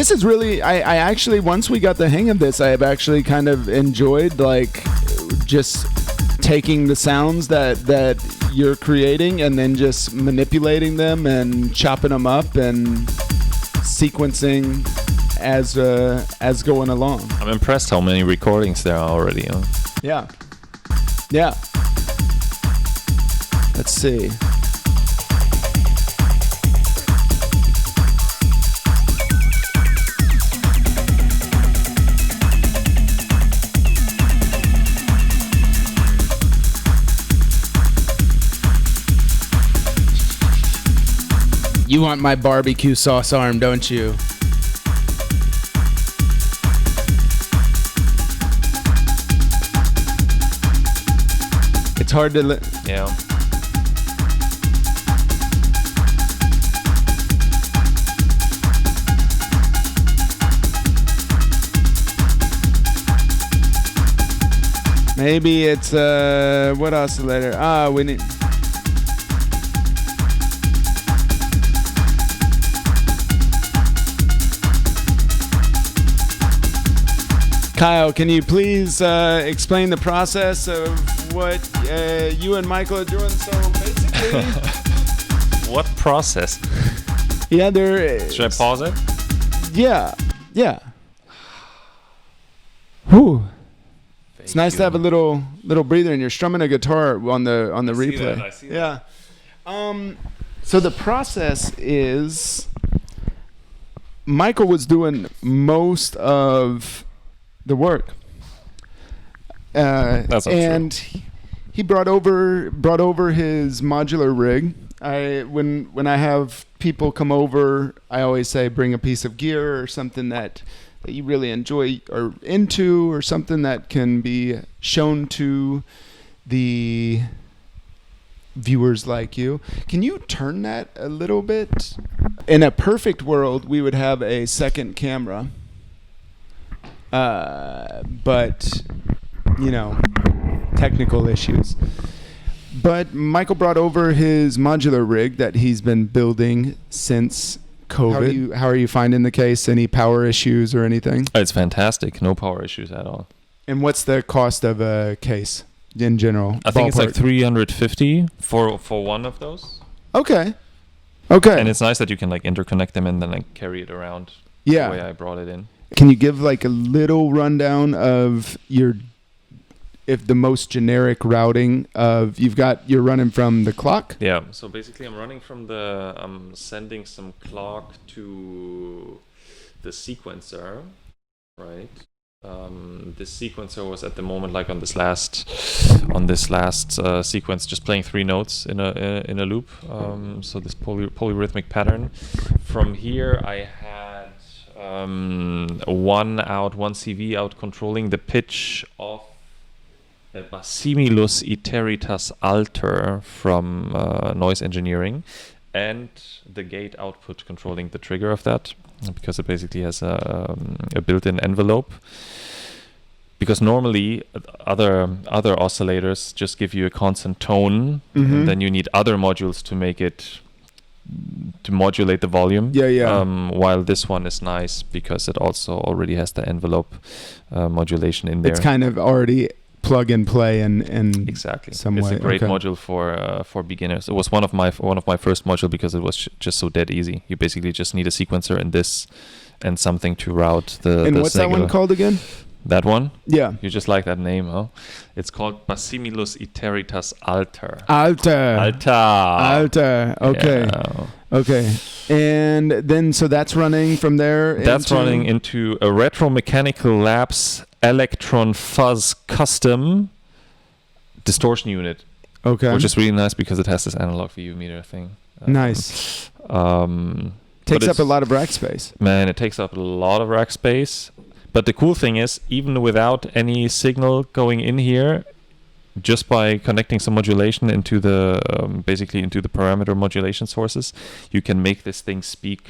This is really, I actually, once we got the hang of this, I have actually kind of enjoyed like just taking the sounds that you're creating and then just manipulating them and chopping them up and sequencing as going along. I'm impressed how many recordings there are already. Huh? Yeah. Let's see. You want my barbecue sauce arm, don't you? It's hard to... Yeah. Maybe it's... what oscillator? We need... Kyle, can you please explain the process of what you and Michael are doing? So basically... What process? Yeah, there is... Should I pause it? Yeah. Whew. It's nice to have a little breather, and you're strumming a guitar on the replay. I see that. Yeah. So the process is... Michael was doing most of the work, That's not and true. he brought over his modular rig. When I have people come over, I always say bring a piece of gear or something that you really enjoy or into, or something that can be shown to the viewers like you. Can you turn that a little bit? In a perfect world, we would have a second camera. But, technical issues. But Michael brought over his modular rig that he's been building since COVID. How are you finding the case? Any power issues or anything? It's fantastic. No power issues at all. And what's the cost of a case in general? I think it's like $350 for one of those. Okay. And it's nice that you can like interconnect them and then like carry it around the way I brought it in. Can you give like a little rundown of the most generic routing of you're running from the clock? Yeah. So basically I'm running from I'm sending some clock to the sequencer, right? This sequencer was at the moment like on this last sequence just playing 3 notes in a loop. So this polyrhythmic pattern. From here I had one CV out controlling the pitch of a Bassimilus Iteritas Alter from Noise Engineering, and the gate output controlling the trigger of that, because it basically has a built-in envelope. Because normally other oscillators just give you a constant tone, and then you need other modules to make it to modulate the volume. While this one is nice because it also already has the envelope modulation in there. It's kind of already plug and play and exactly. Some it's way. a great module for beginners. It was one of my first module because it was just so dead easy. You basically just need a sequencer and this and something to route the. And what's that one called again? That one? Yeah. You just like that name, huh? It's called Bassimilus Iteritas Alter. Alter. Okay. Yeah. Okay. And then, so that's running from there? That's running into a Retromechanical Labs Electron Fuzz Custom distortion unit. Okay. Which is really nice because it has this analog VU meter thing. Nice. Takes up a lot of rack space. Man, it takes up a lot of rack space. But the cool thing is, even without any signal going in here, just by connecting some modulation into the basically into the parameter modulation sources, you can make this thing speak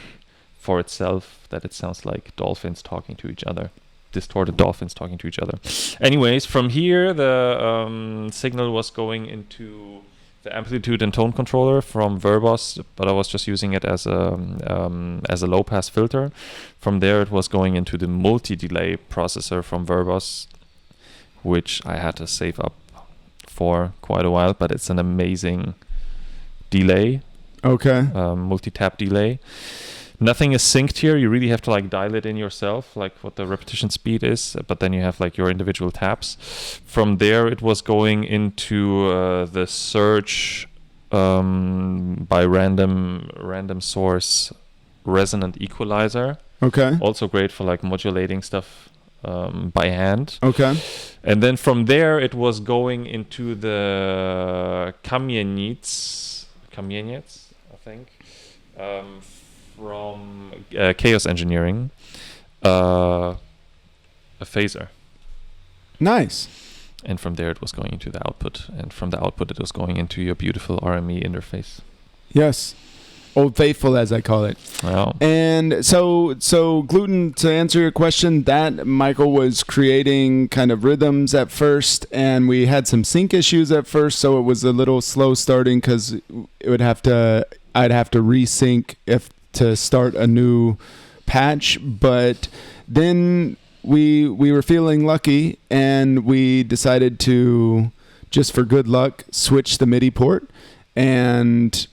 for itself, that it sounds like dolphins talking to each other, distorted dolphins talking to each other. Anyways, from here the signal was going into the amplitude and tone controller from Verbos, but I was just using it as a low pass filter. From there, it was going into the multi-delay processor from Verbos, which I had to save up for quite a while, but it's an amazing delay. Okay. Multi-tap delay. Nothing is synced here. You really have to like dial it in yourself, like what the repetition speed is, but then you have like your individual taps. From there, it was going into the search by random source resonant equalizer. Okay. Also great for like modulating stuff by hand. Okay. And then from there, it was going into the Kamieniec, I think, from Chaos Engineering, a phaser. Nice. And from there, it was going into the output. And from the output, it was going into your beautiful RME interface. Yes. Old Faithful, as I call it. Wow. And so Gluten, to answer your question, that Michael was creating kind of rhythms at first, and we had some sync issues at first, so it was a little slow starting because I'd have to resync to start a new patch. But then we were feeling lucky, and we decided to, just for good luck, switch the MIDI port, and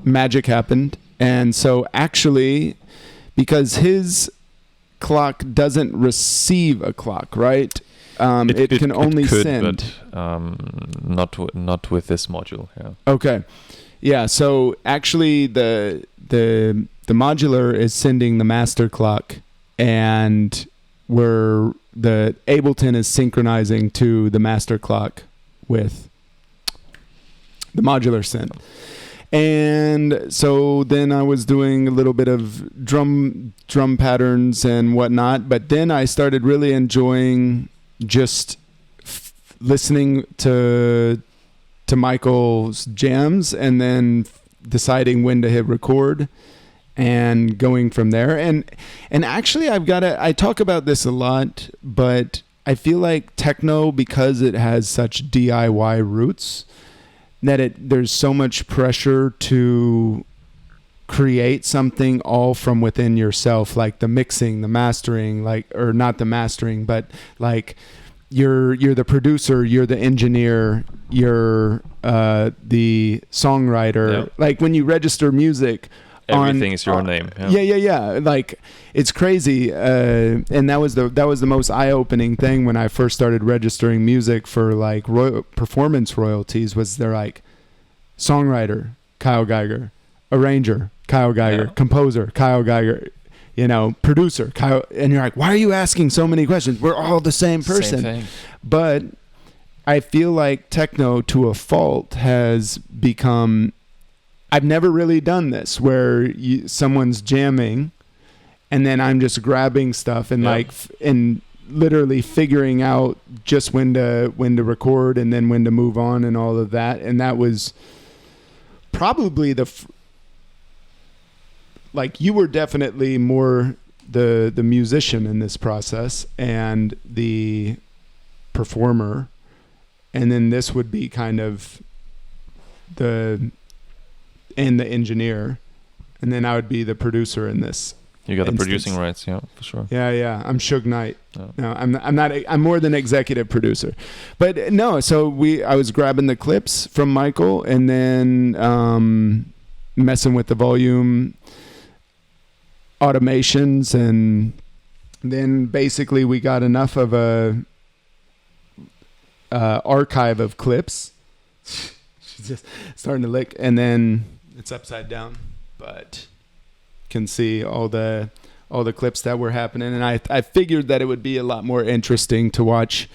magic happened. And so actually, because his clock doesn't receive a clock, right? It can only could, send. But not with this module. Yeah. Okay. Yeah. So actually, the modular is sending the master clock, and the Ableton is synchronizing to the master clock with the modular synth. And so then I was doing a little bit of drum patterns and whatnot, but then I started really enjoying just listening to Michael's jams, and then deciding when to hit record and going from there. And actually, I talk about this a lot, but I feel like techno, because it has such DIY roots, that there's so much pressure to create something all from within yourself, like the mixing, the mastering, or not the mastering, but like you're the producer, you're the engineer, you're the songwriter. Yep. Like when you register music, everything is your name. Yeah. Like it's crazy, and that was the most eye-opening thing when I first started registering music for like performance royalties. Was they're like songwriter Kyle Geiger, arranger Kyle Geiger, composer Kyle Geiger, producer Kyle, and you're like, why are you asking so many questions? We're all the same person. Same thing. But I feel like techno, to a fault, has become. I've never really done this where someone's jamming, and then I'm just grabbing stuff and and literally figuring out just when to record and then when to move on and all of that. And that was probably you were definitely more the musician in this process and the performer, and then this would be kind of the engineer, and then I would be the producer in this. You got the instance. producing rights, yeah, for sure. Yeah. I'm Suge Knight. No, I'm not. I'm more than executive producer. But no, so I was grabbing the clips from Michael, and then messing with the volume automations, and then basically we got enough of a archive of clips. She's just starting to lick, and then it's upside down, but can see all the clips that were happening. And I figured that it would be a lot more interesting to watch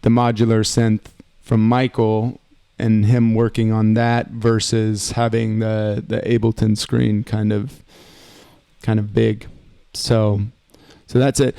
the modular synth from Michael and him working on that versus having the Ableton screen kind of big. So that's it.